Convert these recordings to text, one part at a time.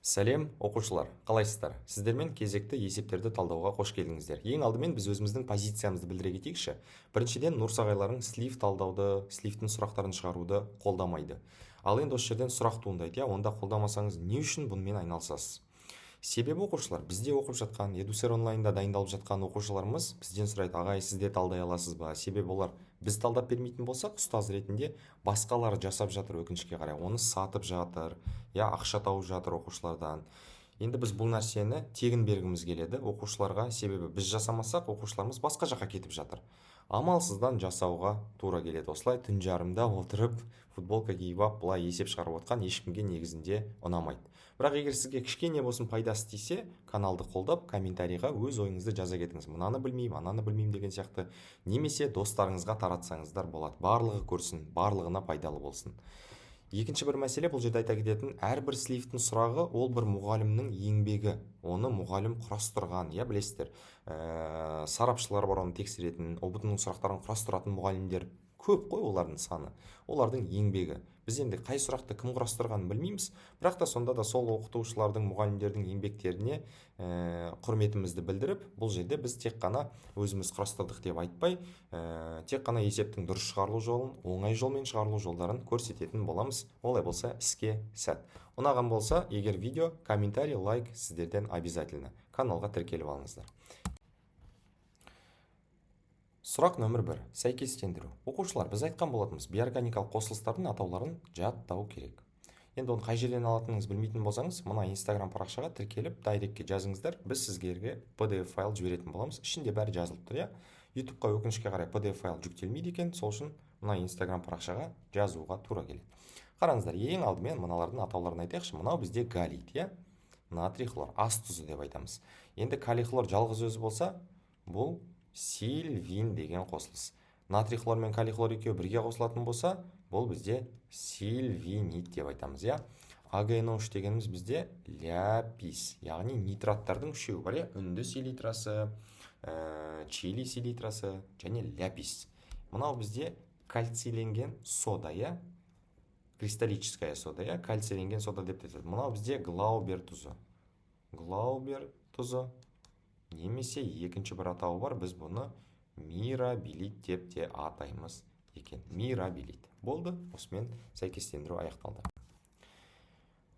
Сәлем, оқушылар, қалайсыздар? Сіздермен кезекті есептерді талдауға қош келдіңіздер. Ең алдымен біз өзіміздің позициямызды білдіре кетейікші. Біріншіден, Нұрсағайларың слив талдауды, сливтің сұрақтарын шығаруды қолдамайды. Ал енді осы жерден сұрақ туындайды, онда қолдамасаңыз не үшін бұнымен айналысасыз? Себебі оқушылар, бізде оқып жатқан, Edusер онлайнда дайындалып жатқан оқушыларымыз бізден сұрайды, ағай, сіз де талдай аласыз ба? Себебі олар біз талдап бермейтін болсақ, ұстаз ретінде басқалары жасап жатыр, өкінішке қарай. Оны сатып жатыр, ақша тауып жатыр оқушылардан. Енді біз бұл нәрсені тегін бергіміз келеді оқушыларға, себебі біз жасамасақ, оқушыларымыз басқа жаққа кетіп жатыр. Амалсыздан жасауға тура келеді. Осылай түн жарымда отырып футболка киіп алып былай есеп шығарып отқан ешкімге негізінде ұнамайды. Бірақ егер сізге кішкене болсын пайдасы тисе, каналды қолдап комментарийға өз ойыңызды жаза кетіңіз. Мынаны білмеймін, ананы білмеймін деген сияқты, немесе достарыңызға таратсаңыздар болады. Барлығы көрсін, барлығына пайдалы болсын. Екінші бір мәселе, бұл жерде айта кететін, әрбір сливтің сұрағы ол бір мұғалімнің еңбегі. Оны мұғалім құрастырған, білесіздер, сарапшылар бар оны тексеретін, ұбт-ның сұрақтарын құрастыратын мұғалімдер көп қой, олардың саны, олардың еңбегі. Біз енді қай сұрақты кім құрастырғанын білмейміз, бірақ та сонда да сол оқытушылардың, мұғалімдердің еңбектеріне құрметімізді білдіріп, бұл жерде біз тек қана өзіміз құрастырдық деп айтпай, тек қана есептің дұрыс шығарылу жолын, оңай жолмен шығарылу жолдарын көрсететін боламыз. Олай болса іске сәт. Ұнаған болса, егер видео, комментарий, лайк сіздерден обязательно. Каналға тіркеліп алыңыздар. Сұрақ нөмір 1. Сәйкестендіру. Оқушылар, біз айтқан болатынбыз, бейорганикалық қосылыстардың атауларын жаттау керек. Енді оны қай жерден алатыныңыз білмейтін болсаңыз, мына Instagram парақшаға тіркеліп, дайректке жазыңыздар, біз сіздерге PDF файл жіберетін боламыз. Ішінде бәрі жазылып тұр, YouTube-қа өкінішке қарай PDF файл жүктелмейді екен, сол үшін мына Instagram парақшаға жазуға тура келеді. Қараңыздар, ең алдымен мыналардың атауларын айтайықшы. Мынау бізде галит, натрий хлор, ас тұзы деп айтамыз. Енді калий хлор жалғыз өзі болса, бұл сильвин деген қосылыс. Натрий хлор мен калий хлор екеуі бірге қосылатын болса, бұл бізде сильвинит деп айтамыз, АгНО3 дегеніміз бізде ляпис, яғни нитраттардың үшеуі бар, үнді селитрасы, чили селитрасы және ляпис. Мынау бізде кальцийленген сода, кристаллическая сода, кальцийленген сода деп айтады. Мынау бізде глаубер тұзы. Глаубер тұзы, немесе екінші бір атауы бар, біз бұны мирабилит деп те атаймыз екен. Мирабилит. Болды, осымен сәйкестендіру аяқталды.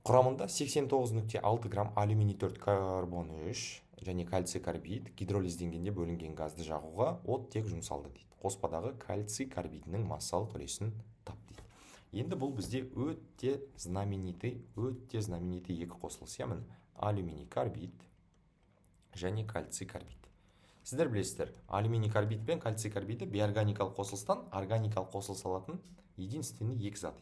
Құрамында 89,6 грамм алюминий 4 карбон 3 және кальций карбид гидролизденгенде бөлінген газды жағуға оттек жұмсалды дейді. Қоспадағы кальций карбидінің массалық үлесін тап дейді. Енді бұл бізде өте знаменитый екі қосылыс, алюминий карбид және кальций карбид. Сіздер білесіздер, алюминий карбид пен кальций карбиді бейорганикалық қосылыстан органикалық қосылыс алатын единственный екі зат,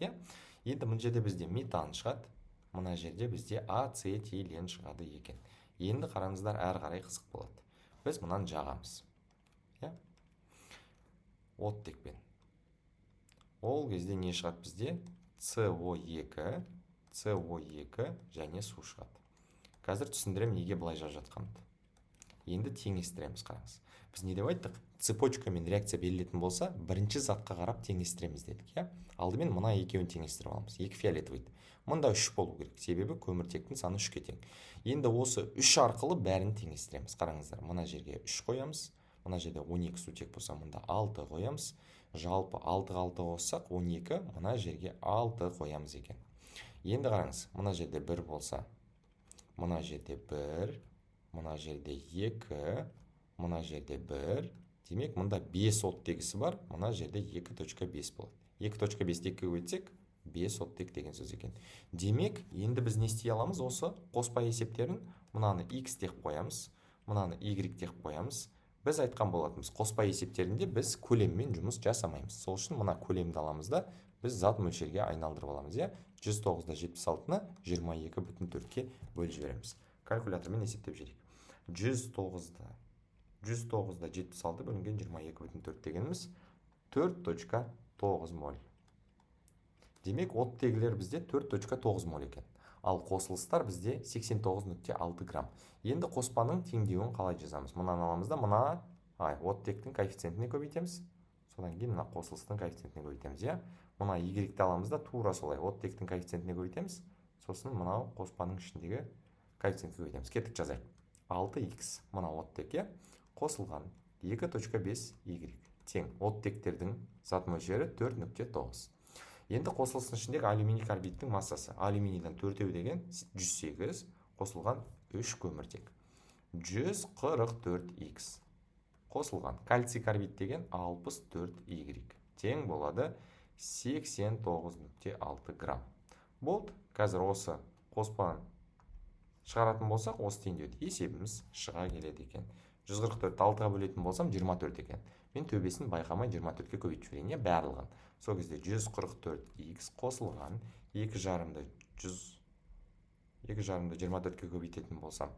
Енді мына жерде бізде метан шығады, мына жерде бізде ацетилен шығады екен. Енді қараңыздар, әрі қарай қызық болады. Біз мұнан жағамыз, оттекпен. Ол кезде не шығады бізде? CO2 және су шығады. Қазір түсіндірем неге былай жазып жатқанымды. Енді теңестіреміз, қараңыз. Біз не деп айттық? Цепочкамен реакция берілетін болса, бірінші затқа қарап теңестіреміз дедік, Алдымен мына екеуін теңестіріп аламыз. Екі фиолетовый. Мұнда 3 болу керек, себебі көміртектің саны 3-ке тең. Енді осы 3 арқылы бәрін теңестіреміз. Қараңыздар, мына жерге 3 қоямыз. Мына жерде 12 сутек болса, мұнда 6 қоямыз. Жалпы 6 қоссақ 12, мына жерге 6 қоямыз екен. Енді қараңыз, мына жерде 1 болса, мына жерде 1, мына жерде 2, мына жерде 1. Демек, мұнда 5 оттегісі бар, мына жерде 2.5 болады. 2.5 2-ге өтсек, 5 оттек деген сөз екен. Демек, енді біз не істей аламыз? Осы қоспа есептерін, мұнаны x деп қоямыз, мұнаны y деп қоямыз. Біз айтқан болатынбыз, қоспа есептерінде біз көлеммен жұмыс жасамаймыз. Сол үшін мұна көлемді аламыз да, біз зат мөлшерге айналдырып аламыз, 109-да 76-ны 22,4-ке бөліп жібереміз. Калькулятормен есептеп жіберейік. 109-да 76 бөлінген 22,4 дегеніміз 4.9 моль. Демек, оттегілер бізде 4.9 моль екен. Ал қосылыстар бізде 89,6 грамм. Енді қоспаның теңдеуін қалай жазамыз? Мұнан аламыз да, мұна оттектің коэффициентіне көбейтеміз. Содан кейін мұна қосылыстың коэффициентіне көбейтеміз, Мұна y-ті аламыз да, тура солай оттектің коэффициентіне көбейтеміз. сосын мынау қоспаның ішіндегі коэффициентке көбейтеміз. Кеттік жазайық. 6х мынау оттек, қосылған 2,5 y тең оттектердің зат мөлшері 4,9. Енді қосылысының ішіндегі алюминий карбидтің массасы. Алюминийдің 4 деген 108 қосылған 3 көміртек. 144х қосылған кальций карбид деген 64y тең болады 89,6 грамм. Болды. Қазір осы қоспаны шығаратын болсақ, осы теңдеуді есебіміз шыға келеді екен. 144 6-ға бөлетін болсам 24 екен. Мен төбесін байқамай 24-ке көбейтіп жіберейін, барлығын. Сол кезде 144х қосылған 2,5-ды 24-ке көбейтетін болсам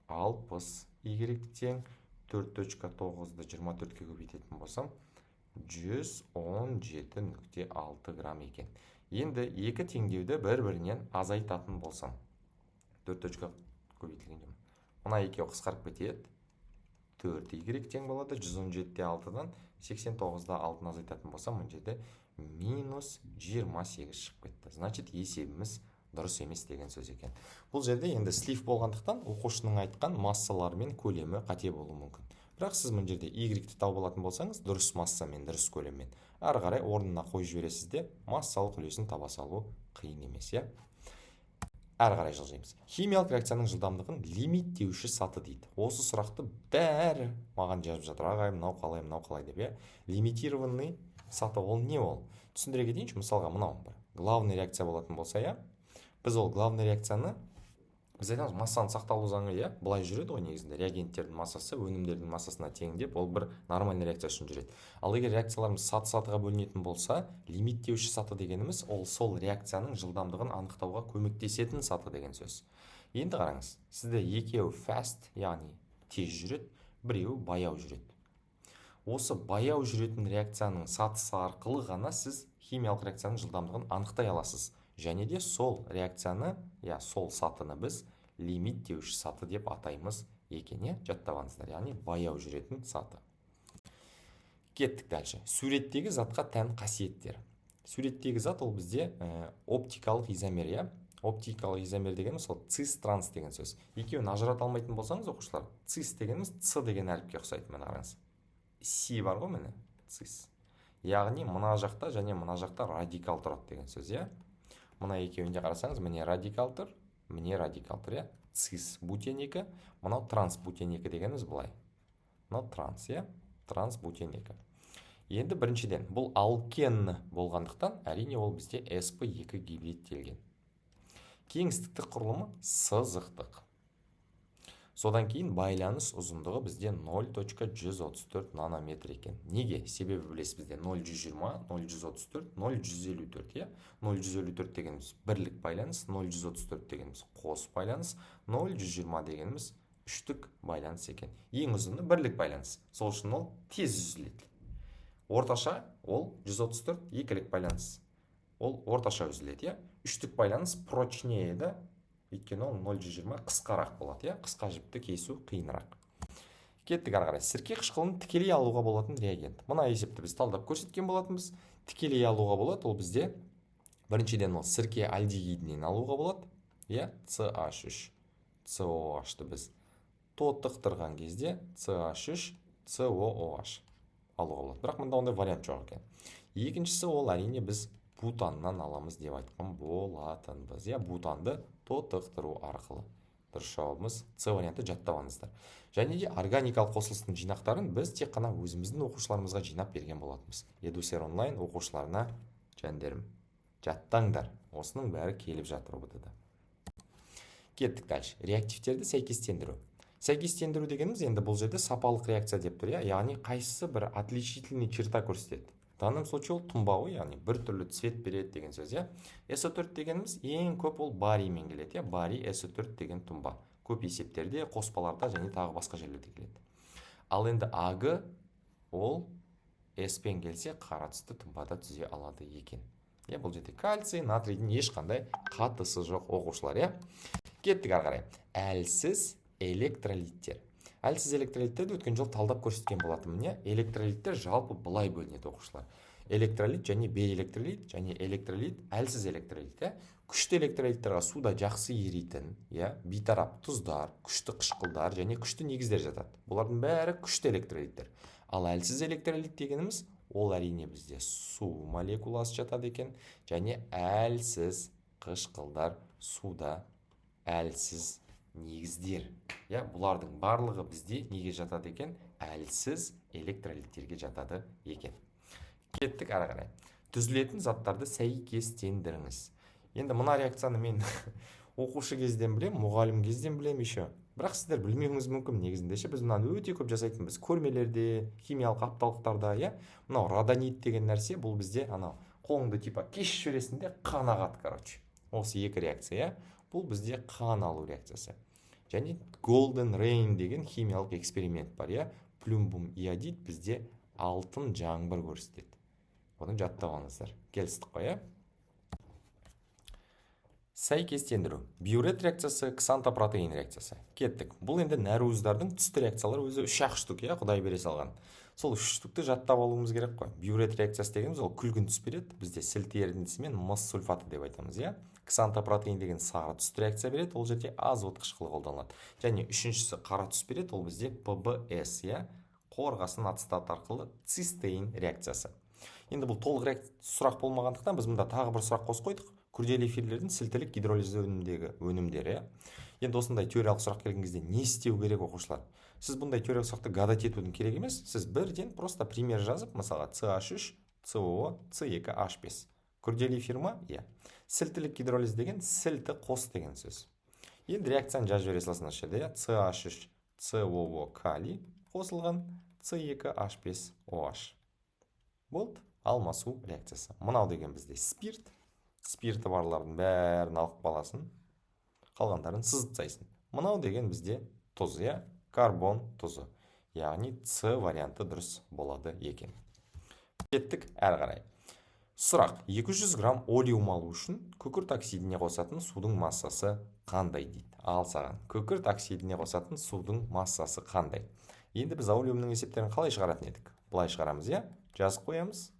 60y тең 4,9-ды 24-ке көбейтетін болсам 117,6 грамм екен. Енді екі теңдеуді бір-бірінен азайтатын болсам 4 көбейтілген. Мына екеуі қысқарып кетеді. 4y тең болады. 117-де 6-дан 89-да 6-ны азайтатын болсам, мына жерде минус 28 шығып кетті. Значит, есебіміз дұрыс емес деген сөз екен. Бұл жерде енді слив болғандықтан оқушының айтқан массалары мен көлемі қате болуы мүмкін. Бірақ сіз мына жерде y-ті тауып алатын болсаңыз, дұрыс масса мен дұрыс көлеммен ары қарай орнына қойып жібересіз де, массалық үлесін таба салу қиын емес, иә? Әрі қарай жылжимыз. Химиялық реакцияның жылдамдығын лимиттеуші саты дейді. Осы сұрақты бәрі маған жазып жатыр. Ағай, мынау қалай деп, иә? Лимитированный саты ол не ол? Түсіндіре кетейінші, мысалға мынау бір главный реакция болатын болса, иә? Біз ол главный реакцияны, біз айтамыз, массаның сақталу заңы, иә? Былай жүреді ғой негізінде. Реагенттердің массасы өнімдердің массасына тең деп, ол бір нормальный реакция үшін жүреді. Ал егер реакцияларымыз саты-сатыға бөлінетін болса, лимиттеуші саты дегеніміз ол сол реакцияның жылдамдығын анықтауға көмектесетін саты деген сөз. Енді қараңыз, сізде екеуі fast, яғни тез жүреді, біреуі баяу жүреді. Осы баяу жүретін реакцияның сатысы арқылы ғана сіз химиялық реакцияның жылдамдығын анықтай аласыз. Және де сол реакцияны, сол сатыны біз лимиттеуші саты деп атаймыз екен, жаттап алыңыздар, яғни баяу жүретін саты. Кеттік дальше. Суреттегі затқа тән қасиеттер. Суреттегі зат ол бізде оптикалық изомер, иә? Оптикалық изомер дегеніміз сол цис-транс деген сөз. Екеуін ажырата алмайтын болсаңыз, оқушылар, цис дегеніміз ц деген әріпке ұқсайды, міне қараңыз. Си бар ғой, міне, цис. Яғни мына жақта және мына жақта радикал тұрады деген сөз, иә? Мына екеуінде қарасаңыз, міне радикал тұр, иә? Цис бутен 2, мынау транс бутен 2 дегеніміз былай. Мынау транс, иә? Транс бутен 2. Енді біріншіден, бұл алкенні болғандықтан, әрине ол бізде sp2 гибридтелген. Кеңістіктік құрылымы сызықтық. Содан кейін байланыс ұзындығы бізде 0,134 нанометр екен. Неге? Себебі білесіз, бізде 0,120, 0,134, 0,154, иә? 0,154 дегеніміз бірлік байланыс, 0,134 дегеніміз қос байланыс, 0,120 дегеніміз үштік байланыс екен. Ең ұзыны бірлік байланыс. Сол үшін ол тез үзіледі. Орташа ол 134 екілік байланыс. Ол орташа үзіледі, иә? Үштік байланыс прочнее да, өйткені ол 0,120 қысқарақ болады, иә? Қысқа жіпті кесу қиынырақ. Кеттік ары қарай. Сірке қышқылын тікелей алуға болатын реагент. Мына есепті біз талдап көрсеткен болатынбыз. Тікелей алуға болады, ол бізде біріншіден ол сірке альдегидінен алуға болады, иә? CH3, COH-ты біз тотықтырған кезде CH3, COOH алуға болады. Бірақ мұнда ондай вариант жоқ екен. Екіншісі ол әрине біз бутаннан аламыз деп айтқан болатынбыз. Бутанды тотықтыру арқылы. Дұрыс жауабымыз С варианты, жаттап алыңыздар. Және де органикалық қосылыстың жинақтарын біз тек қана өзіміздің оқушыларымызға жинап берген болатынбыз. Edusер онлайн оқушыларына жәндерім, жаттаңдар. Осының бәрі келіп жатыр ОБТ-да. Кеттік дальше. Реактивтерді сәйкестендіру. Сәйкестендіру дегеніміз енді бұл жерде сапалық реакция деп тұр, яғни қайсысы бір отличительный черта көрсетеді. В данном случае ол тұнбауы, яғни бір түрлі цвет береді деген сөз, SO4 дегеніміз ең көп ол бариймен келеді, барий SO4 деген тұнба. Көп есептерде, қоспаларда және тағы басқа жерлерде келеді. Ал енді Ag ол S-пен келсе қара түсті тұнбада түзе алады екен. Бұл жерде кальций, натрийдің ешқандай қатысы жоқ оқушылар, Кеттік ары қарай. Әлсіз электролиттер. Әлсіз электролиттерді өткен жол талдап көрсеткен болатынмын, Электролиттер жалпы былай бөлінеді оқушылар. Электролит және бейэлектролит және электролит, әлсіз электролит. Күшті электролиттарға суда жақсы еритін, бейтарап тұздар, күшті қышқылдар және күшті негіздер жатады. Бұлардың бәрі күшті электролиттер. Ал әлсіз электролит дегеніміз, ол әрине бізде су молекуласы жатады екен, және әлсіз қышқылдар, суда әлсіз негіздер. Бұлардың барлығы бізде неге жатады екен? Әлсіз электролиттерге жатады екен. Кеттік ары қарай. Түзілетін заттарды сәйкестендіріңіз. Енді мына реакцияны мен оқушы кезден білем, мұғалім кезден білем еще. Бірақ сіздер білмеуіңіз мүмкін. Негізінде біз мынаны өте көп жасайтынбыз. Көрмелерде, химиялық апталықтарда, мынау радонит деген нәрсе, бұл бізде анау қолыңды типа кешіп жібересің де қан ағады, короче. Осы екі реакция, бұл бізде қан алу реакциясы. Және Golden Rain деген химиялық эксперимент бар, плюмбум иодид бізде алтын жаңбыр көрсетеді. Оны жаттап алыңыздар. Келістік қой, Сәйкестендіру. Биурет реакциясы, ксантопротеин реакциясы. Кеттік. Бұл енді нәруыздардың түсті реакциялар өзі 3 штук, Құдай бере салған. Сол 3 штукты жаттап алуымыз керек қой. Биурет реакциясы дегеніміз ол күлгін түс береді. Бізде сілті ерітіндісі мен мыс сульфаты деп айтамыз, Ксантопротеин деген сары түсті реакция береді, ол жерде азот қышқылы қолданылады. Және үшіншісі қара түс береді, ол бізде ПБС, қорғасын ацетат арқылы цистеин реакциясы. Енді бұл толық сұрақ болмағандықтан біз мұнда тағы бір сұрақ қосып қойдық. Күрделі эфирлердің сілтілік гидролизі өнімдері. Енді осындай теориялық сұрақ келген кезде не істеу керек оқушылар? Сіз бұндай теориялық сұрақты гадать етудің керек емес. Сіз бірден просто пример жазып, мысалға CH3, COO, C2H5. Күрделі эфир ма? Сілтілік гидролиз деген сілті қос деген сөз. Енді реакцияны жазып жібере саласыңыз жерде, CH3, COO калий қосылған, C2H5OH. Болды, алмасу реакциясы. Мынау деген бізде спирті барлардың бәрін алып баласын, қалғандарын сызытсайсын. Мынау деген бізде тұз, карбон тұзы. Яғни С варианты дұрыс болады екен. Кеттік әрі қарай. Сұрақ: 200 грамм олиум алу үшін күкірт оксидіне қосатын судың массасы қандай дейді? Ал саған, күкірт оксидіне қосатын судың массасы қандай? Енді біз олиумның есептерін қалай шығаратын едік? Бұлай шығарамыз, жазып қоямыз.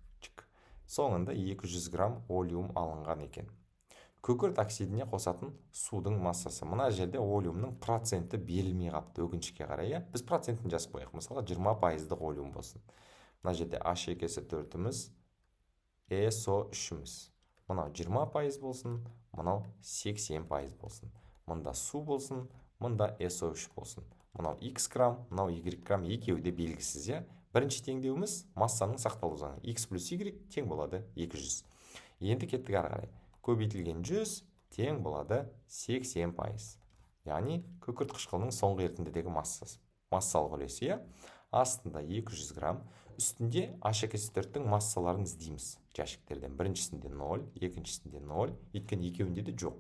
Соңында 200 грамм олиум алынған екен. Күкірт оксидіне қосатын судың массасы. Мына жерде олиумның проценті берілмей қапты, өкінішке қарай. Біз процентін жазып қояйық. Мысалы 20% олиум болсын. Мына жерде H2S4-іміз, SO3-іміз. Мынау 20% болсын, мынау 80% болсын. Мұнда су болсын, мұнда SO3 болсын. Мынау X грамм, мынау Y грамм, екеуі де белгісіз, Бірінші теңдеуіміз массаның сақталу заңы. X плюс Y тең болады 200. Енді кеттік ары қарай. Көбейтілген 100 тең болады 80%. Яғни күкірт қышқылының соңғы ерітіндідегі массасы. Массалық үлесі, астында 200 грамм, үстінде H2S4-тің массаларын іздейміз. Жәшіктерден біріншісінде 0, екіншісінде 0, өйткені екеуінде де жоқ.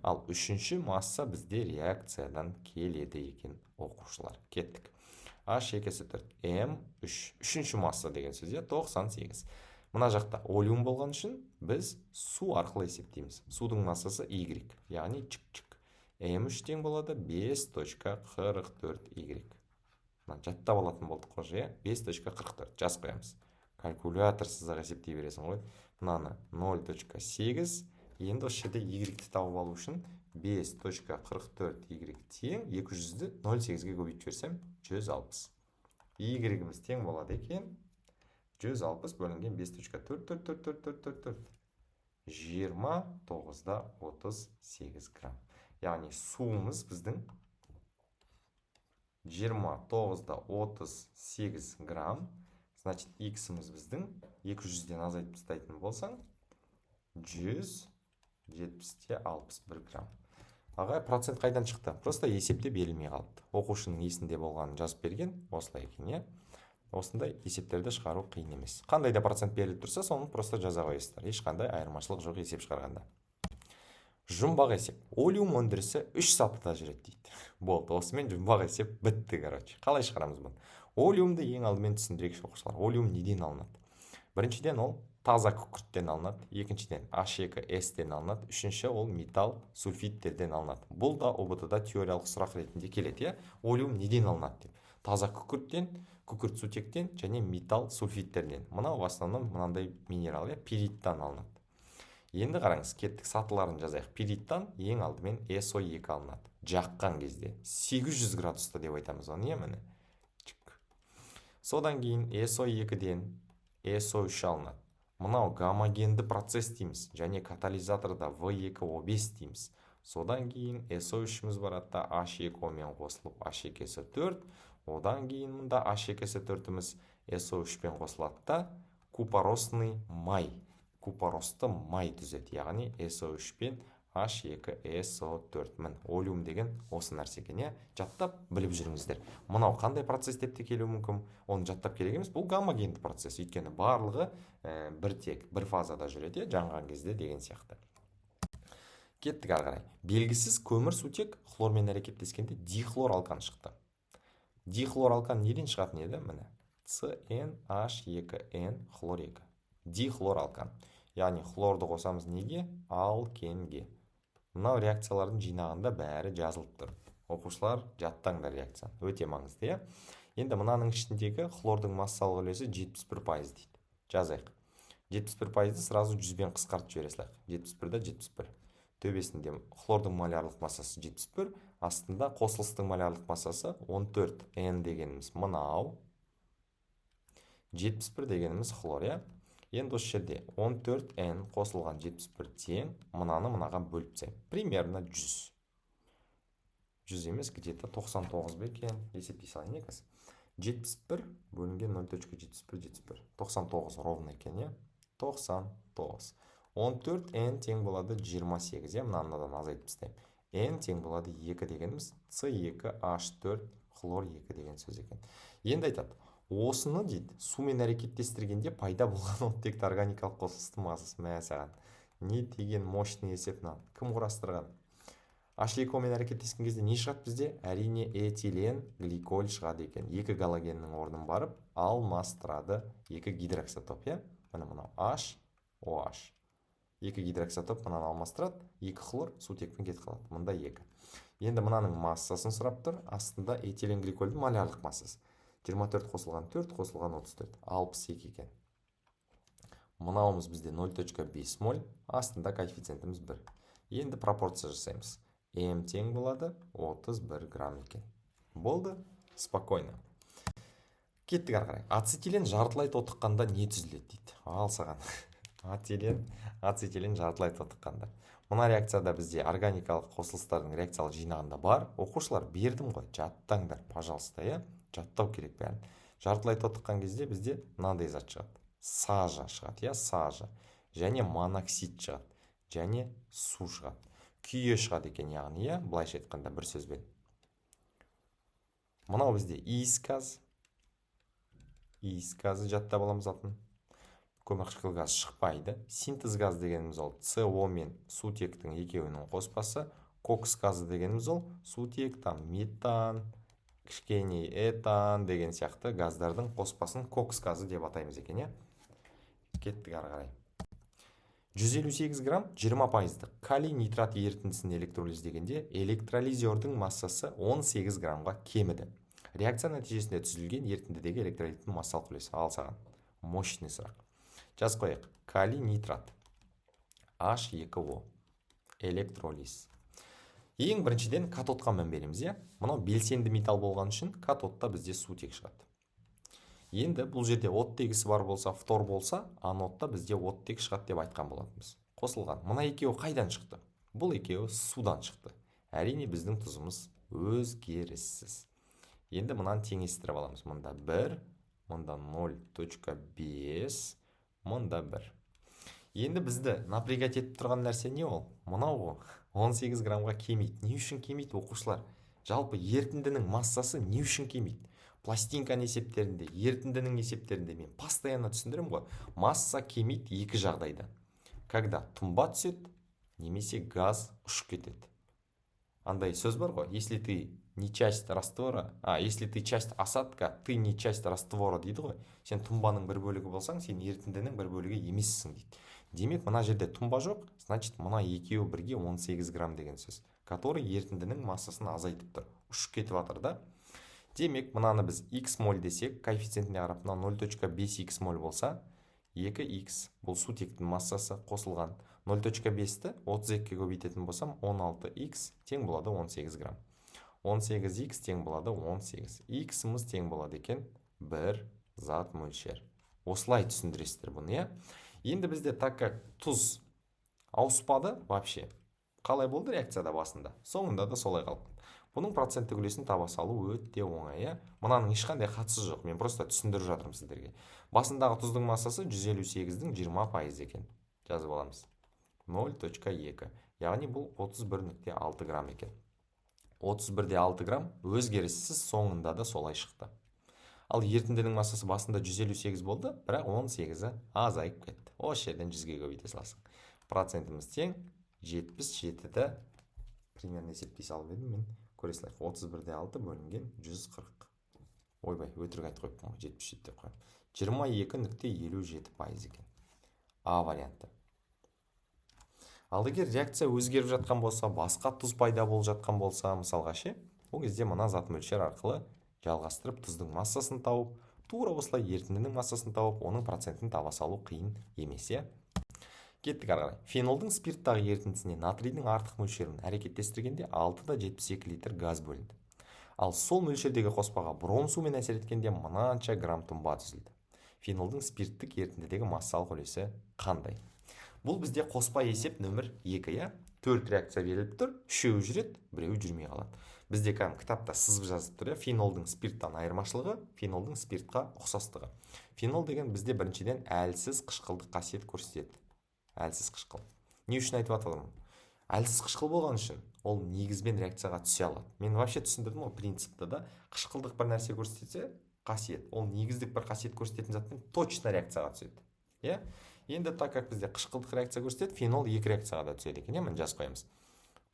Ал үшінші масса бізде реакциядан келеді екен оқушылар. Кеттік. H2S4, M3, үшінші масса деген сөз, 98. Мына жақта олиум болған үшін біз су арқылы есептейміз. Судың массасы Y, яғни чик-чик. M3 тең болады 5.44Y. Жаттап алатын болдық қожа, 5.44. Жаз қоямыз. Калькуляторсызақ есептей бересің ғой. Мынаны 0.8. Енді осы жерде Y-ті тауып алу үшін 5.44Y тең 200-ді 0.8-ге көбейтіп жіберсем 160. Y-іміз тең болады екен 160 бөлінген 5.444444. 29-да 38 грамм. Яғни суымыз біздің 29-да 38 грамм. Значит, X-іміз біздің 200-ден азайтып тастайтын болсаң 170-те 61 грамм. Ағай, процент қайдан шықты? Просто есепте берілмей қалды. Оқушының есінде болғанын жазып берген, осылай екен, Осындай есептерді шығару қиын емес. Қандай да процент беріліп тұрса, соны просто жаза қойысыздар. Ешқандай айырмашылық жоқ есеп шығарғанда. Жұмбақ есеп. Олиум өндірісі 3 сатыда жүреді дейді. Болды, осымен жұмбақ есеп бітті, короче. Қалай шығарамыз бұны? Олиумды ең алдымен түсіндірейікші оқушылар. Олиум неден алынады? Біріншіден ол таза күкірттен алынады, екіншіден H2S-тен алынады, үшінші ол металл сульфидтерден алынады. Бұл да ОБТ-да теориялық сұрақ ретінде келеді, Олиум неден алынады деп. таза күкірт сутектен және металл сульфидтерінен. Мынау в основном мынандай минерал пириттан алынады. Енді қараңыз, кеттік сатыларын жазайық. Пириттан ең алдымен SO2 алынады. Жаққан кезде 800 градуста деп айтамыз оны, міне. Содан кейін SO2-ден SO3 алынады. Мынау гомогенді процесс дейміз, және катализаторда V2O5 дейміз. Содан кейін SO3-міз барады да H2O-мен қосылып H2SO4. Одан кейін мұнда H2SO4-міз SO3-пен қосылады да купоросный май. Купоросты май түзеді, яғни SO3 пен H2SO4. Мін олеум деген осы нәрсеге жаттап біліп жүріңіздер. Мынау қандай процесс деп те келуі мүмкін, оны жаттап керек емес. Бұл гомогенді процесс, өйткені барлығы бір фазада жүреді, жанған кезде деген сияқты. Кеттік ары қарай. Белгісіз көмірсутек хлормен әрекеттескенде дихлор алкан шықты. Дихлор алкан неден шығатын еді? Міне CnH2n хлор 2. Дихлор алкан. Яғни хлорды қосамыз неге? Алкенге. Мынау реакциялардың жинағында бәрі жазылып тұр. Оқушылар жаттаңдар реакцияны. Өте маңызды, Енді мынаның ішіндегі хлордың массалық үлесі 71% дейді. Жазайық. 71%-ді сразу 100-бен қысқартып жібересілік. 71-де 71. Төбесінде хлордың молярлық массасы 71, астында қосылыстың молярлық массасы 14. N дегеніміз мынау. 71 дегеніміз хлор, Енді осы жерде 14N қосылған 71 тең, мынаны мынаған бөліп тастайық. Примерно 100. 100 емес, где-то 99 бекен. Есептей салайын, 71 бөлінген 0.71. 99 ровно екен, 99. 14N тең болады 28, мынадан азайтып тастайым. N тең болады 2 дегеніміз C2H4 хлор 2 деген сөз екен. Енді айтады, осыны дейді, сумен әрекеттестіргенде пайда болған оттекті органикалық қосылыстың массасы. Мәсаған, не деген мощный есепнан. Кім құрастырған? H2O-мен әрекеттескен кезде не шығады бізде? Әрине этилен гликоль шығады екен. 2 галогеннің орнын барып, алмастырады 2 гидроксотоп, мынау H-OH. 2 гидроксотоп мынаны алмастырады, 2 хлор сутекпен кетіп қалады. Мында 2. Енді мынаның массасын сұрап тұр, астында этилен гликольдің молярлық массасы. 24 қосылған 4, қосылған 34, 62 екен. Мынауымыз бізде 0.5 моль, астында коэффициентіміз 1. Енді пропорция жасаймыз. М тең болады 31 грамм екен. Болды? Спокойно. Кеттік ары қарай. Ацетилен жартылай тотыққанда не түзіледі дейді. Ал саған. Ацетилен жартылай тотыққанда. Мына реакцияда бізде органикалық қосылыстардың реакциялық жинағында бар. Оқушылар бердім ғой, жаттаңдар, пожалуйста, жаттау керек бәрін. Жартылай тотыққан кезде бізде мынандай зат шығады. Сажа шығады, сажа. Және моноксид шығады. Және су шығады. Күйе шығады екен, яғни, былайша айтқанда бір сөзбен. Мынау бізде иіс газ. Иіс газы жаттап аламыз атын. Көмірқышқыл газ шықпайды. Синтез газ дегеніміз ол СО мен сутектің екеуінің қоспасы. Кокс газы дегеніміз ол сутек, метан, кішкене этан деген сияқты газдардың қоспасын кокс газы деп атаймыз екен, Кеттік ары қарай. 158 грамм 20%-ді калий нитрат ерітіндісін электролиздегенде электролизердің массасы 18 граммға кеміді. Реакция нәтижесінде түзілген ерітіндідегі электролиттің массалық үлесі. Ал саған мощный сұрақ. Жаз қояйық. Калий нитрат H2O электролиз. Ең біріншіден катодқа мән береміз, Мынау белсенді металл болған үшін катодта бізде сутек шығады. Енді бұл жерде оттегісі бар болса, фтор болса, анодта бізде оттек шығады деп айтқан болатынбыз. Қосылған. Мына екеуі қайдан шықты? Бұл екеуі судан шықты. Әрине біздің тұзымыз өзгеріссіз. Енді мынаны теңестіріп аламыз. Мында 1, мында 0.5, мында 1. Енді бізді напрягать етіп тұрған нәрсе не ол? Мынау 18 граммға кемейді. Не үшін кемейді, оқушылар? Жалпы ерітіндінің массасы не үшін кемейді? Пластинканың есептерінде, ерітіндінің есептерінде мен постоянно түсіндірем ғой. Масса кемейді екі жағдайда. Когда тұнба түседі, немесе газ ұшып кетеді. Андай сөз бар ғой, если ты не часть раствора, если ты часть осадка, ты не часть раствора дейді ғой. Сен тұнбаның бір бөлігі болсаң, сен ерітіндінің бір бөлігі емессің дейді. Демек, мына жерде тұнба жоқ, значит, мына екеуі бірге 18 грамм деген сөз, который ерітіндінің массасын азайтып тұр. Ұшып кетіп жатыр да. Демек, мынаны біз x моль десек, коэффициентіне қарап, мына 0.5x моль болса, 2x бұл сутектің массасы қосылған. 0.5-ті 32-ке көбейтетін болсам, 16x тең болады 18 грамм. 18x тең болады 18. X-іміз тең болады екен 1 зат мөлшер. Осылай түсіндіресіздер бұны, иә? Енді бізде так как тұз ауыспады вообще. Қалай болды реакцияда басында? Соңында да солай қалды. Бұның проценттік үлесін таба салу өте оңай, иә? Мынаның ешқандай қатысы жоқ. Мен просто түсіндіріп жатырмын сіздерге. Басындағы тұздың массасы 158-дің 20% екен. Жазып аламыз. 0.2. Яғни бұл 31.6 грамм екен. 31.6 грамм өзгеріссіз соңында да солай шықты. Ал ерітіндінің массасы басында 158 болды, бірақ 18-і азайып кетті. Осы жерден 100-ге көбейте саласың. Процентіміз тең 77-ді примерно есептей салып едім мен. Көре салайық. 31.6 бөлінген 140. Ойбай, өтірік айтып қойыппын, 77 деп қойып. 22.57% екен. А варианты. Ал егер реакция өзгеріп жатқан болса, басқа тұз пайда болып жатқан болса, мысалға ше, ол кезде мына зат мөлшер арқылы жалғастырып тұздың массасын тауып, тура осылай ерітіндінің массасын тауып, оның процентін таба салу қиын емес, иә? Кеттік ары қарай. Фенолдың спирттағы ерітіндісіне натрийдің артық мөлшерін әрекеттестіргенде 6,72 литр газ бөлінді. Ал сол мөлшердегі қоспаға бром сумен әсер еткенде мынанша грамм тұнба түзілді. Фенолдың спирттік ерітіндідегі массалық үлесі қандай? Бұл бізде қоспа есеп нөмір 2, иә? 4 реакция беріліп тұр, 3-еуі жүреді, 1-еуі жүрмей қалады. Бізде кітапта сызып жазып тұр, фенолдың спирттан айырмашылығы, фенолдың спиртқа ұқсастығы. Фенол деген бізде біріншіден әлсіз қышқылдық қасиет көрсетеді. Әлсіз қышқыл. Не үшін айтып аталырмын? Әлсіз қышқыл болған үшін ол негізбен реакцияға түсе алады. Мен вообще түсіндірдім ол принципті да. Қышқылдық бір нәрсе көрсетсе, қасиет, ол негіздік бір қасиет көрсететін затпен точно реакцияға түседі. Иә? Енді так как бізде қышқылдық реакция көрсетеді, фенол 2 реакцияға да түседі екен, міне жазып қоямыз.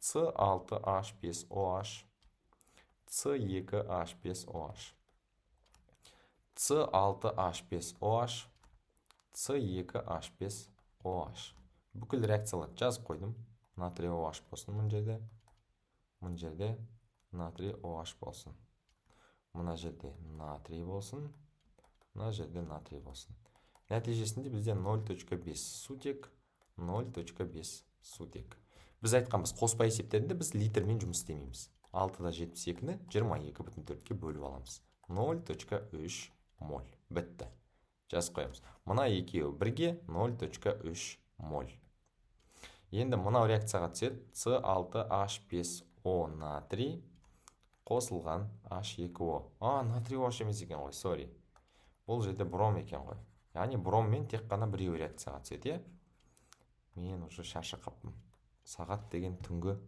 С6H5OH, С2H5OH, С6H5OH, С2H5OH. Бүкіл реакциялар жазып қойдым. Натрий OH болсын мұн жерде. Мұн жерде натрий OH болсын. Мұна жерде натрий болсын. Мұна жерде натрий болсын. Нәтижесінде бізде 0.5 сутек, 0.5 сутек. Біз айтқанбыз, қоспа есептерінде біз литрмен жұмыс істемейміз. 6,72-ні 22,4-ке бөліп аламыз. 0.3 моль. Бітті. Жазып қоямыз. Мұна екеуі бірге 0.3 моль. Енді мынау реакцияға түседі. С6H5O натрий қосылған H2O. Натрий OH емес екен ғой, sorry. Бұл жерде бром екен ғой. Яғни броммен тек қана біреуі реакцияға түседі, е? Мен уже шаршап қаптым. Сағат деген түнгі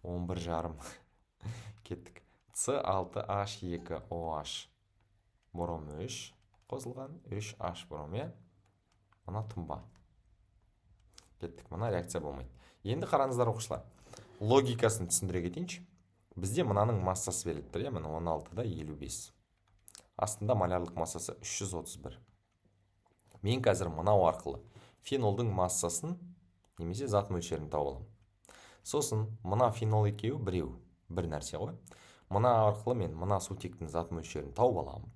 11:30. Кеттік. С6H2OH бром 3 қосылған 3H бром, е? Мына тұнба. Кеттік, мына реакция болмайды. Енді қараңыздар оқушылар. Логикасын түсіндіре кетейінші. Бізде мынаның массасы беріліп тұр, мына 16,55. Астында молярлық массасы 331. Мен қазір мынау арқылы фенолдың массасын немесе зат мөлшерін тауып аламын. Сосын мына фенол екеуі біреу, бір нәрсе ғой. Мына арқылы мен мына сутектің зат мөлшерін тауып аламын.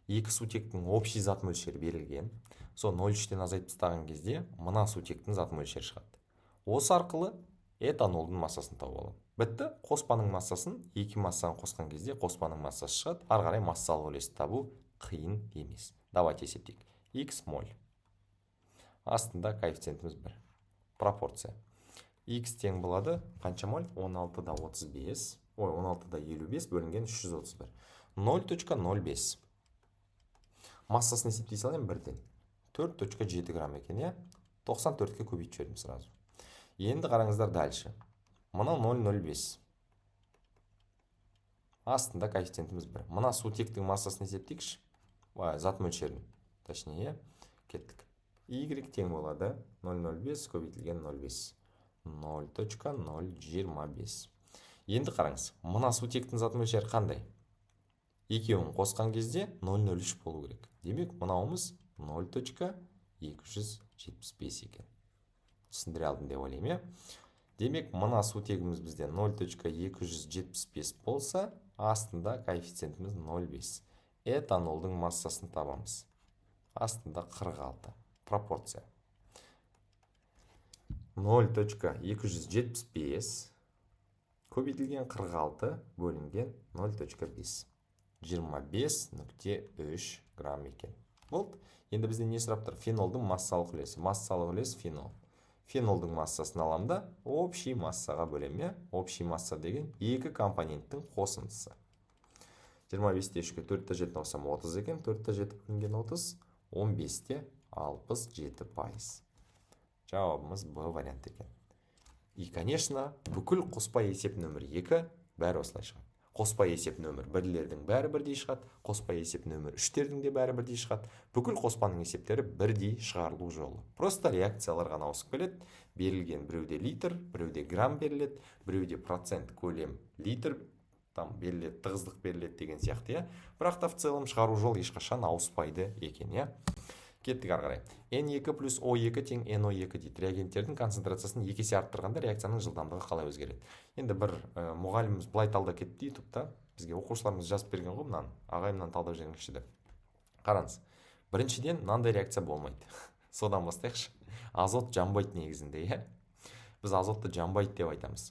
Екі сутектің общий зат мөлшері берілген. Сол 0,3-тен азайтып тастаған кезде мына сутектің зат мөлшері шығады. Осы арқылы этанолдың массасын тауып аламын. Бітті. Қоспаның массасын, екі массаны қосқан кезде қоспаның массасы шығады. Ары қарай массалық үлесті табу қиын емес. Давайте есептейік. X моль. Астында коэффициентіміз 1. Пропорция. X тең болады. Қанша моль? 16,35. 16,55 бөлінген 331. 0.05. Массасын есептей салайын бірден. 4.7 грамм екен, е? 94-ке көбейтіп жібердім сразу. Енді қараңыздар дальше. Мына 0.05. Астында коэффициентіміз 1. Мына сутектің массасын есептейікші. Зат мөлшерін. Точнее, кеттік. Y тең болады 0.05 көбейтілген 0.5. 0.025. Енді қараңыз. Мына сутектің зат мөлшері қандай? Екеуін қосқан кезде 0.03 болу керек. Демек, мынауымыз 0.275 екен. Түсіндіре алдым деп ойлаймын, е? Демек, мына сутегіміз бізде 0.275 болса, астында коэффициентіміз 0,5. Этанолдың массасын табамыз. Астында 46. Пропорция. 0,275 көбейтілген 46 бөлінген 0,5. 25,3 грамм екен. Болды. Енді бізде не сұрап тұр? Фенолдың массалық үлесі. Массалық үлес фенол. Фенолдың массасын алам да, общий массаға бөлем. Общий масса деген екі компоненттің қосындысы. 25-те 3-ке 4-те 7 болсам 30 екен. 4-те 7 бөлінген 30, 15-те 67%. Жауабымыз Б вариант екен. И, конечно, бүкіл қоспа есеп нөмір 2 бәрі осылай шығады. Қоспа есеп нөмір 1-лердің бәрі бірдей шығады. Қоспа есеп нөмір 3-тердің де бәрі бірдей шығады. Бүкіл қоспаның есептері бірдей шығарылу жолы. Просто реакциялар ғана ауысып келеді. Берілген біреуде литр, біреуде грамм беріледі, біреуде процент көлем литр, там беріледі, тығыздық беріледі деген сияқты. Бірақ та в целом шығару жол ешқашан ауыспайды екен. Кеттік ары қарай. N2 плюс O2 тең NO2 дейді. Реагенттердің концентрациясын 2 есе арттырғанда реакцияның жылдамдығы қалай өзгереді? Енді бір мұғаліміміз былай талдап кетті ютубта. Бізге оқушыларымыз жазып берген ғой мынаны. Ағайымнан талдап жеңіші деп. Қараңыз. Біріншіден мынандай реакция болмайды. Содан бастайықшы. Азот жанбайды негізінде, Біз азотты жанбайды деп айтамыз.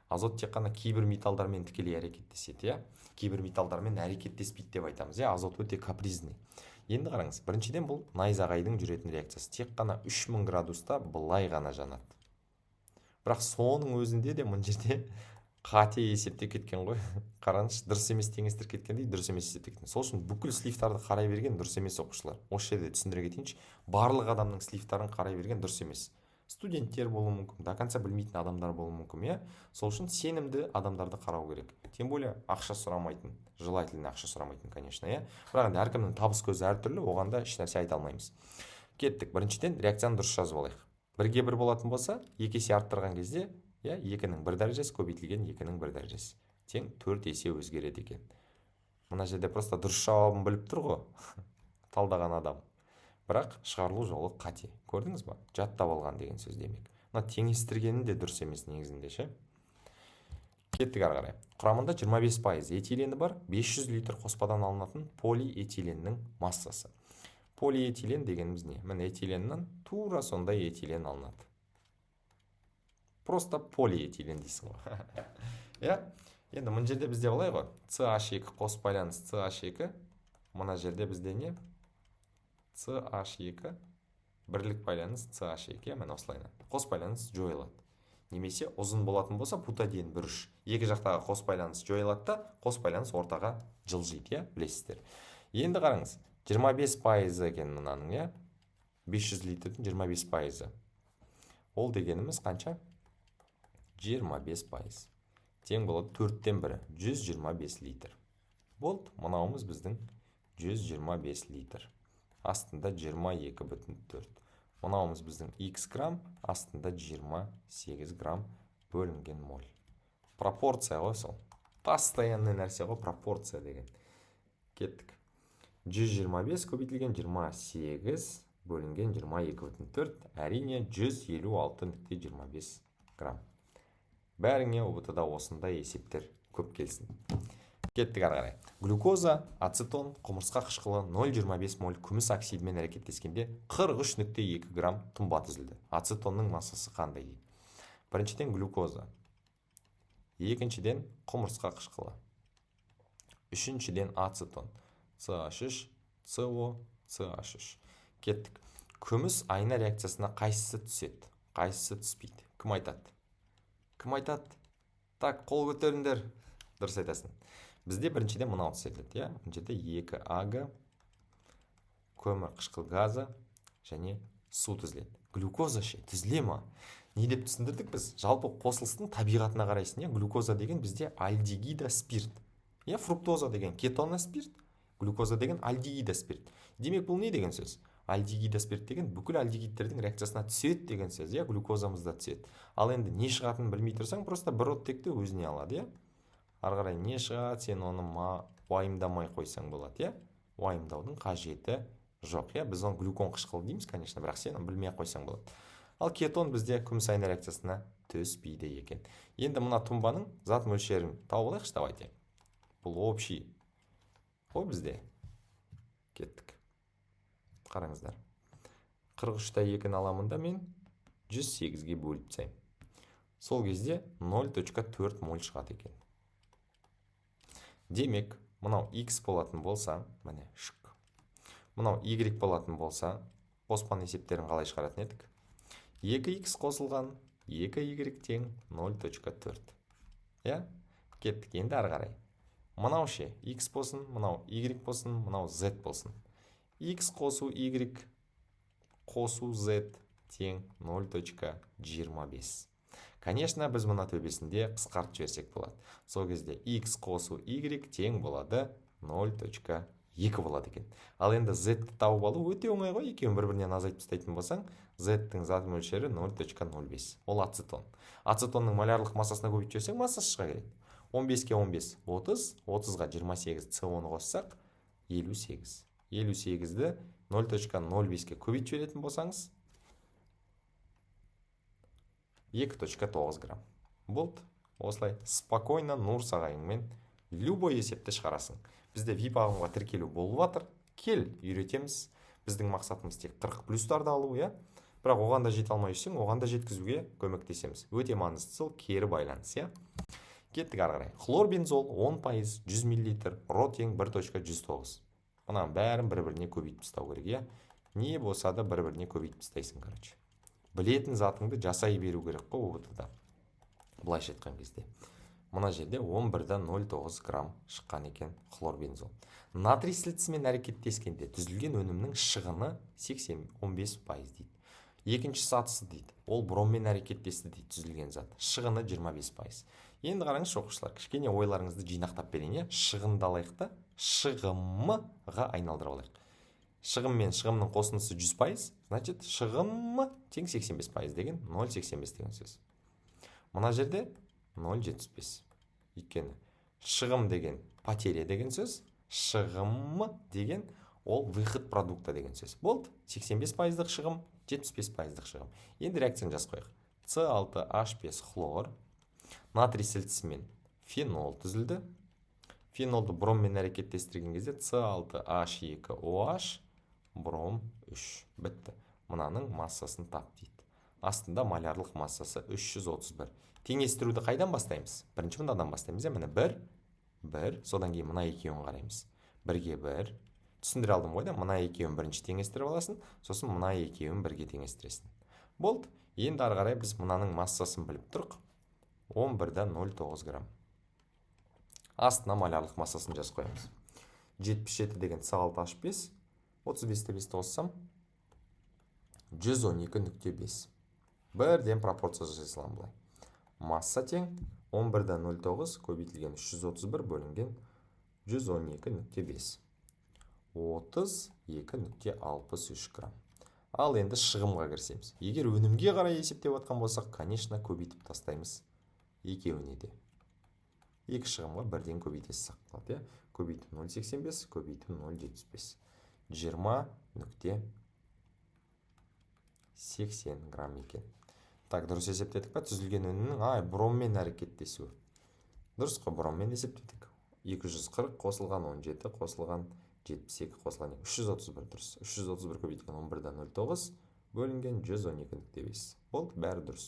Азот тек қана кейбір металдармен тікелей әрекеттеседі, Кейбір металдармен әрекеттеспейді деп айтамыз, Азот өте капризный. Енді қараңыз, біріншіден бұл найзағайдың жүретін реакциясы. Тек қана 3000 градуста былай ғана жанады. Бірақ соның өзінде де мұн жерде қате есепте кеткен ғой. Қараңыз, дұрыс емес теңестір кеткендей, дұрыс емес есепте кеткен. Сол үшін бүкіл слифтарды қарай берген дұрыс емес оқушылар. Осы жерде түсіндіре кетейінші, барлық адамның слифтарын қарай берген дұрыс емес. Студенттер болуы мүмкін, до конца білмейтін адамдар болуы мүмкін, Сол үшін сенімді адамдарды қарау керек. Тем более ақша сұрамайтын, желательно ақша сұрамайтын, конечно, Бірақ енді әркімнің табыс көзі әртүрлі, оғанда еш нәрсе айта алмаймыз. Кеттік, біріншіден реакцияны дұрыс жазып алайық. 1-ге 1 болатын болса, 2 есе арттырған кезде, 2-нің 1 дәрежесі көбейтілген 2-нің 1 дәрежесі тең 4 есе өзгереді екен. Мына жерде просто дұрыс жауабын біліп тұр ғой, талдаған адам. Бірақ шығарылу жолы қате. Көрдіңіз ба? Жаттап алған деген сөз демек. Мына теңестіргені де дұрыс емес негізінде, Кеттік ары қарай. Құрамында 25% этилені бар, 500 литр қоспадан алынатын полиэтиленнің массасы. Полиэтилен дегеніміз не? Міне этиленнен тура сондай этилен алынады. Просто полиэтилен дейсің ғой. Енді мұн жерде бізде олай ғой. CH2 қос байланыс CH2. Мұна жерде бізде не? CH2 бірлік байланыс CH2. Міне осылайна. Қос байланыс жойылады. Немесе ұзын болатын болса бутадиен бұрыш. Екі жақтағы қос байланыс жойылады да, қос байланыс ортаға жылжиды, білесіздер. Енді қараңыз, 25% екен мынаның, 500 литрдің 25%. Ол дегеніміз қанша? 25%. Тең болады 4-тен 1, 125 литр. Болды, мынауымыз біздің 125 литр. Астында 22,4. Мынауымыз біздің X грамм, астында 28 грамм бөлінген моль. Пропорция ғой сол. Постоянный нәрсе ғой пропорция деген. Кеттік. 125 көбейтілген 28 бөлінген 22,4. Әрине 156,25 грамм. Бәріңе ұбытыда осындай есептер көп келсін. Кеттік ары қарай. Глюкоза, ацетон, құмырсқа қышқылы 0,25 моль күміс оксидімен әрекеттескенде 43,2 грамм тұнба түзілді. Ацетонның массасы қандай дейді? Біріншіден глюкоза. Екіншіден құмырсқа қышқылы. Үшіншіден ацетон. CH3, CO, CH3. Кеттік. Күміс айна реакциясына қайсысы түседі? Қайсысы түспейді? Кім айтады? Кім айтады? Так, қол көтеріңдер. Дұрыс айтасың. Бізде біріншіден мынау түседі, Мына жерде 2 АГ, көмір қышқыл газы және су түзіледі. Глюкоза түзіле ма? Не деп түсіндірдік біз? Жалпы қосылыстың табиғатына қарайсың, глюкоза деген бізде альдегида спирт. Фруктоза деген кетоны спирт, глюкоза деген альдегида спирт. Демек бұл не деген сөз? Альдегида спирт деген бүкіл альдегидтердің реакциясына түседі деген сөз, глюкозамызда түседі. Ал енді не шығатынын білмей тұрсаң, просто бір оттекті өзіне алады, Ары қарай не шығады, сен оны уайымдамай қойсаң болады, Уайымдаудың қажеті жоқ, Біз оны глюкон қышқылы дейміз, конечно, бірақ сен оны білмей қойсаң болады. Ал кетон бізде күміс айна реакциясына түспейді екен. Енді мына тұнбаның зат мөлшерін тауып алайықшы, давайте. бұл общий. О, бізде. Кеттік. Қараңыздар. 43-та 2-ні аламын да мен 108-ге бөліп тастаймын. Сол кезде 0.4 моль шығады екен. Демек, мынау x болатын болса, міне шық. Мынау y болатын болса, қоспан есептерін қалай шығаратын едік? 2x қосылған 2y тең 0.4. Я? Кеттік, енді ары қарай. Мынау ше, x болсын, мынау y болсын, мынау z болсын. x қосу y қосу z тең 0.25. Конечно, біз мұна төбесінде қысқартып жіберсек болады. Сол кезде x қосу y тең болады 0.2 болады екен. Ал енді z-ті тауып алу өте оңай ғой. Екеуін бір-бірінен азайтып тастайтын болсаң, z-тің зат мөлшері 0.05. Ол ацетон. Ацетонның молярлық массасына көбейтіп жіберсек, массасы шыға келеді. 15-ке 15 30, 30-ға 28 CO-ны қоссақ 58. 58-ді 0.05-ке көбейтіп жіберетін болсаңыз 2.9 грамм. Болды. Осылай спокойно нұр сағайыңмен любой есепті шығарасың. Бізде VIP ағымға тіркелу болып жатыр. Кел, үйретеміз. Біздің мақсатымыз тек 40 плюстарды алу, я? Бірақ оған да жете алмай жүрсең, оған да жеткізуге көмектесеміз. Өте маңызды сол кері байланыс, я? Кеттік ары қарай. Хлор бензол 10%, 100 мл, ро тең 1.109. Мына бәрін бір-біріне көбейтіп тастау керек, я? Не болса да бір-біріне көбейтіп тастайсың, короче. Білетін затыңды жасай беру керек қой ОГТ-да. Былайша айтқан кезде. Мына жерде 11.09 грамм шыққан екен хлор бензол. Натрий сілтісімен әрекеттескенде түзілген өнімнің шығыны 15% дейді. Екінші сатысы дейді. Ол броммен әрекеттесті дейді түзілген зат. Шығыны 25%. Енді қараңыз оқушылар, кішкене ойларыңызды жинақтап берейін, шығынды алайық та шығымыға айналдырып алайық. Шығым мен шығымның қосындысы 100%, значит, шығымы тең 85% деген 0,85 деген сөз. Мына жерде 0,75. Өйткені шығым деген потеря деген сөз, шығымы деген ол выход продукта деген сөз. Болды, 85%-дық шығым, 75%-дық шығым. Енді реакцияны жазып қояйық. С6H5 хлор, натрий сілтісімен фенол түзілді. Фенолды броммен әрекеттестірген кезде С6H2OH бром 3. Бітті. Мұнаның массасын тап дейді. Астында молярлық массасы 331. Теңестіруді қайдан бастаймыз? Бірінші мынадан бастаймыз. Міне 1, содан кейін мына екеуін қараймыз. 1-ге 1. Түсіндіре алдым ғой да, мына екеуін бірінші теңестіріп аласың, сосын мына екеуін бірге теңестіресің. Болды. Енді ары қарай біз мынаның массасын біліп тұрық. 11.09 грамм. Астына молярлық массасын жазып қоямыз. 77 деген С6H5, 35-те 5-ті қоссам 112.5. Бірден пропорция жасалам бұлай. Масса тең 11.09 көбейтілген 331 бөлінген 112.5. 32.63 грамм. Ал енді шығымға кірсеміз. Егер өнімге қарай есептеп атқан болсақ, конечно, көбейтіп тастаймыз екеуіне де. Екі шығымға бірден көбейтесі сақталады. Көбейту 0,85, көбейту 0,75. 20.80 грамм екен. Так, дұрыс есептедік па? Түзілген өнімнің броммен әрекеттесуі. Дұрыс қой, броммен есептедік. 240 қосылған 17, қосылған 72, қосылған 331 дұрыс. 331 көбейтілген 11.09 бөлінген 112.5. Болды, бәрі дұрыс.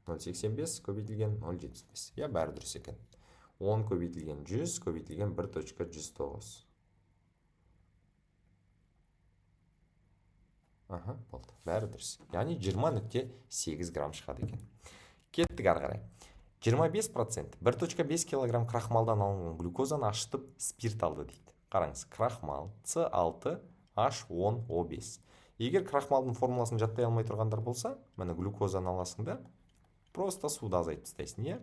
0,85 көбейтілген 0,75. Я, бәрі дұрыс екен. 10 көбейтілген 100 көбейтілген 1.109. Болды. Бәрі дұрыс. Яғни 20.8 грамм шығады екен. Кеттік ары қарай. 25% 1.5 килограмм крахмалдан алынған глюкозаны ашытып спирт алды дейді. Қараңыз, крахмал С6H10O5. Егер крахмалдың формуласын жаттай алмай тұрғандар болса, міне глюкозаны аласың да, просто суды азайтып тастайсың, иә?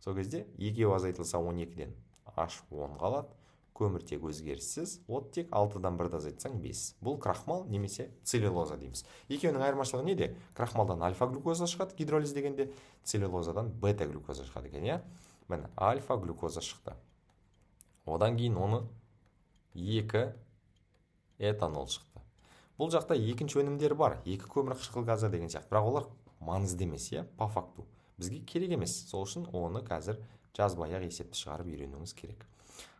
Сол кезде екеуі азайтылса 12-ден H10 қалады. Көміртек өзгеріссіз, от тек 6-дан 1-ді азайтсаң 5. Бұл крахмал немесе целлюлоза дейміз. Екеуінің айырмашылығы неде? Крахмалдан альфа-глюкоза шығады гидролиз дегенде, целлюлозадан бета-глюкоза шығады екен, иә? Міне альфа-глюкоза шықты. Одан кейін оны 2 этанол шықты. Бұл жақта екінші өнімдер бар. 2 көмір қышқыл газы деген сияқты. Бірақ олар маңызды емес, иә? По факту. Бізге керек емес. Сол үшін оны қазір жазбай-ақ есепті шығарып үйренуіңіз керек.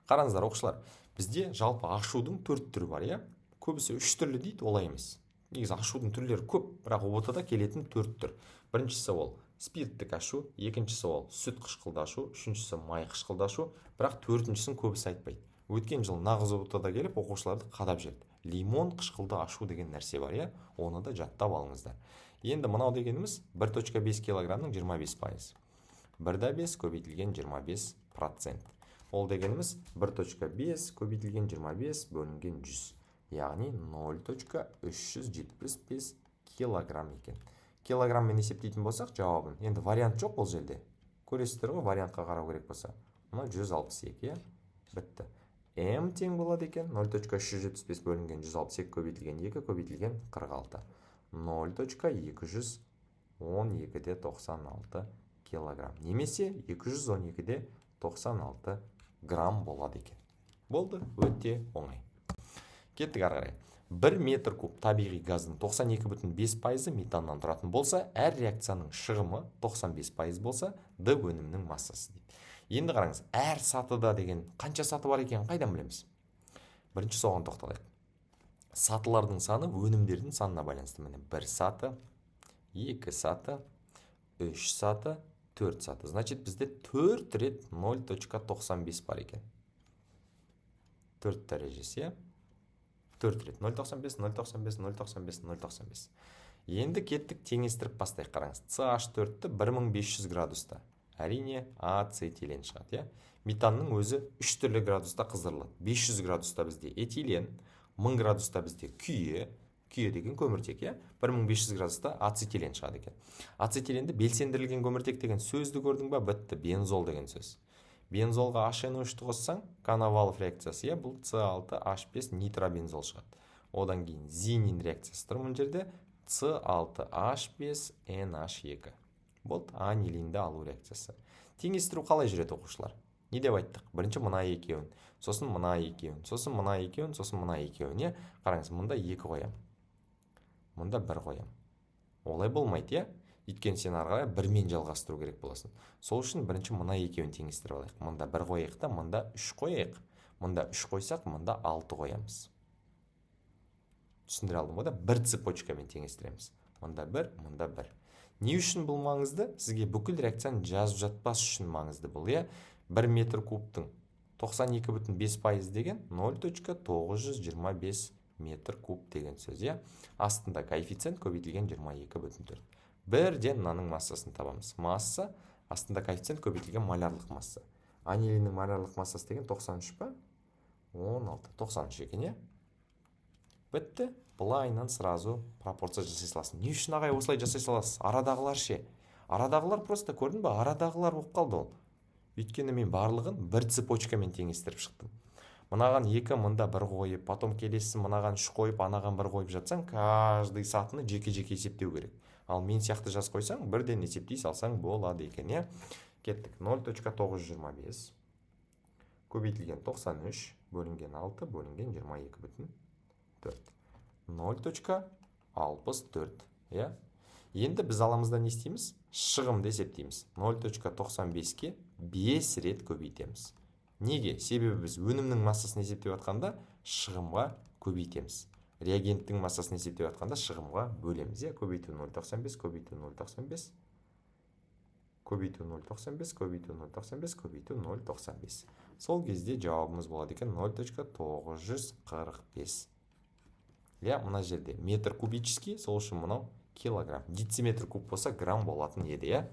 Қараңыздар оқушылар, бізде жалпы ашудың 4 түрі бар, иә? Көбісі 3 түрлі дейді, олай емес. Негізі ашудың түрлері көп, бірақ ұбт-да келетін 4 түр. Біріншісі ол спирттік ашу, екіншісі ол сүт қышқылды ашу, үшіншісі май қышқылды ашу, бірақ төртіншісін көбісі айтпайды. Өткен жыл нағыз ұбт-да келіп оқушыларды қадап жіберді. Лимон қышқылды ашу деген нәрсе бар, иә? Оны да жаттап алыңыздар. Енді мынау дегеніміз 1,5 килограммның 25%. 1,5 көбейтілген 25%. Ол дегеніміз 1,5 көбейтілген 25 бөлінген 100. Яғни 0,375 килограмм екен. Килограмммен есептейтін болсақ жауабын. Енді вариант жоқ бұл жерде. Көресіздер ғой, вариантқа қарау керек болса. Мына 162, бітті. М тең болады екен 0,375 бөлінген 162 көбейтілген 2 көбейтілген 46. 0,212,96 килограмм. Немесе 212,96 грамм болады екен. Болды, өте оңай. Кеттік ары қарай. 1 метр куб табиғи газдың 92,5% метаннан тұратын болса, әр реакцияның шығымы 95% болса, Д өнімнің массасы дейді. Енді қараңыз, әр сатыда деген қанша саты бар екен қайдан білеміз? Бірінші соған тоқталайық. Сатылардың саны өнімдердің санына байланысты. Міне 1 саты, 2 саты, 3 саты, 4 саты. Значит, бізде 4 рет 0,95 бар екен. 4 дәрежесі, 4 рет 0,95, 0,95, 0,95, 0,95. Енді кеттік теңестіріп бастайық. Қараңыз, CH4-ті 1500 градуста. Әрине ацетилен шығады, иә? Метанның өзі 3 түрлі градуста қыздырылады. 500 градуста бізде этилен, 1000 градуста бізде күйе деген көміртек, иә? 1500 градуста ацетилен шығады екен. Ацетиленді белсендірілген көміртек деген сөзді көрдің ба? Бітті, бензол деген сөз. Бензолға HNO3-ті қоссаң, Коновалов реакциясы, иә? Бұл С6H5 нитробензол шығады. Одан кейін Зинин реакциясы тұр бұл жерде С6H5NH2. Болды, анилинді алу реакциясы. Теңестіру қалай жүреді оқушылар? Не деп айттық? Бірінші мына екеуін, сосын мына екеуін, сосын мына екеуін, сосын мына екеуін. Қараңыз, мұнда 2 қоям. Мұнда 1 қоям. Олай болмайды, иә? Өйткені сен ары қарай 1-мен жалғастыру керек боласың. Сол үшін бірінші мына екеуін теңестіріп алайық. Мұнда 1 қояйық та, мұнда 3 қояйық. Мұнда 3 қойсақ, мұнда 6 қоямыз. Түсіндіре алдым ғой да, 1 цепочкамен теңестіреміз. Мұнда 1, мұнда 1. Не үшін бұл маңызды? Сізге бүкіл реакцияны жазып жатпас үшін маңызды бұл, иә? 1 метр кубтың 92,5% деген 0,925 метр куб деген сөз, иә? Астында коэффициент көбейтілген 22,4. Бірден мынаның массасын табамыз. Масса, астында коэффициент көбейтілген малярлық масса. Анилиннің малярлық массасы деген 93 па? 16, 93 екен, иә? Бітті. Бұлайынан сразу пропорция жасай саласың. Не үшін ағай осылай жасай саласыз? Арадағылар ше. Арадағылар просто көрдің ба? Арадағылар болып қалды ол. Өйткені мен барлығын 1 цепочкамен теңестіріп шықтым. Мынаған 2, мында 1 қойып, потом келесі мынаған 3 қойып, анаған 1 қойып жатсаң, каждый сатыны жеке-жеке есептеу керек. Ал мен сияқты жаз қойсаң, бірден есептей салсаң болады екен, иә? Кеттік. 0,925 көбейтілген 93 бөлінген 6 бөлінген 22,4. 0,64, иә? Енді біз аламызда не істейміз? Шығымды есептейміз. 0,95-ке 5 рет көбейтеміз. Неге? Себебі біз өнімнің массасын есептеп атқанда шығымға көбейтеміз. Реагенттің массасын есептеп атқанда шығымға бөлеміз. Көбейту 0,95, көбейту 0,95, көбейту 0,95, көбейту 0,95, көбейту 0,95. Сол кезде жауабымыз болады екен 0,945. Мына жерде метр кубический, сол үшін мынау килограмм. Дециметр куб болса грамм болатын еді, иә?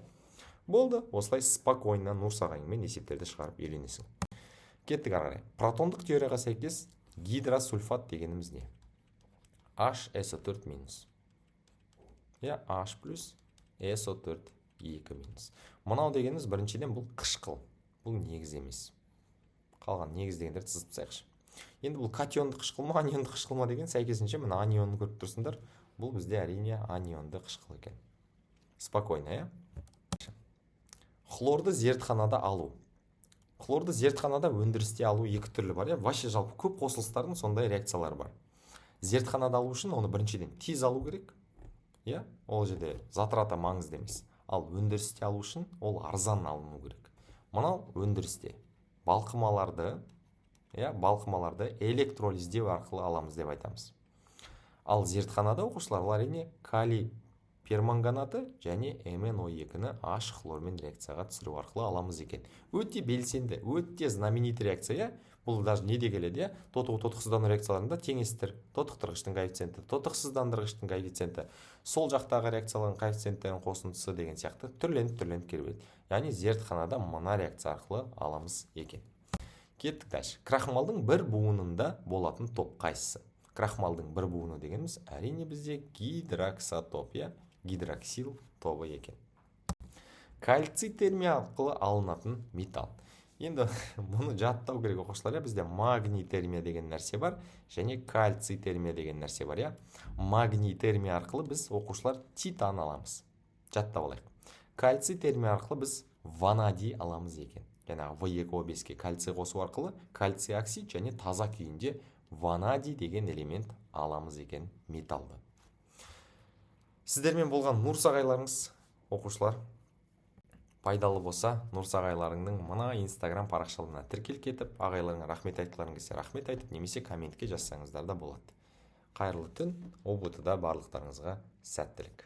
Болды, осылай спокойно Нұрс ағайыңмен есептерді шығарып үйренесің. Кеттік ары қарай. Протондық теорияға сәйкес гидросульфат дегеніміз не? HSO4 минус. H плюс SO4 2 минус. Мынау дегеніміз біріншіден бұл қышқыл. Бұл негіз емес. Қалған негіз дегендерді сызып тастайықшы. Енді бұл катионды қышқыл ма, анионды қышқыл ма деген сәйкесінше мына анионды көріп тұрсыңдар. Бұл бізде әрине анионды қышқыл екен. Спокойно, иә? Хлорды зертханада алу. Хлорды зертханада өндірісте алу 2 түрлі бар, иә? Вообще жалпы көп қосылыстардың сондай реакциялары бар. Зертханада алу үшін оны біріншіден тез алу керек, иә? Ол жерде затраты маңызды емес. Ал өндірісте алу үшін ол арзан алыну керек. Мынау өндірісте балқымаларды балқымаларды электролиздеу арқылы аламыз деп айтамыз. Ал зертханада оқушылар әрине калий перманганаты және MnO2-ні H хлормен реакцияға түсіру арқылы аламыз екен. Өте белсенді, өте знаменитый реакция. Бұл даже неде келеді? Тотықсыздану реакцияларында теңестер, тотықтырғыштың коэффициенті, тотықсыздандырғыштың коэффициенті, сол жақтағы реакциялардың коэффициенттерінің қосындысы деген сияқты түрленіп келеді. Яғни зертханада мына реакция арқылы аламыз екен. Кеттік дальше. Крахмалдың бір буынында болатын топ қайсысы? Крахмалдың бір буыны дегеніміз әрине бізде гидроксотоп, гидроксил тобы екен. Кальций термия арқылы алынатын металл. Енді мұны жаттау керек оқушылар. Бізде магний термия деген нәрсе бар, және кальций термия деген нәрсе бар. Магний термия арқылы біз оқушылар титан аламыз. Жаттап алайық. Кальций термия арқылы біз ванадий аламыз екен. Жаңағы В2O5-ке кальций қосу арқылы кальций оксид және таза күйінде ванадий деген элемент аламыз екен металды. Сіздермен болған Нұрсағайларыңыз оқушылар пайдалы болса, Нұрсағайларыңның мына Instagram парақшаларына тіркел кетіп, ағайларыңа рахмет айтқыларың келсе рахмет айтып, немесе комментке жазсаңыздар да болады. Қайырлы түн, ұбт-да барлықтарыңызға сәттілік.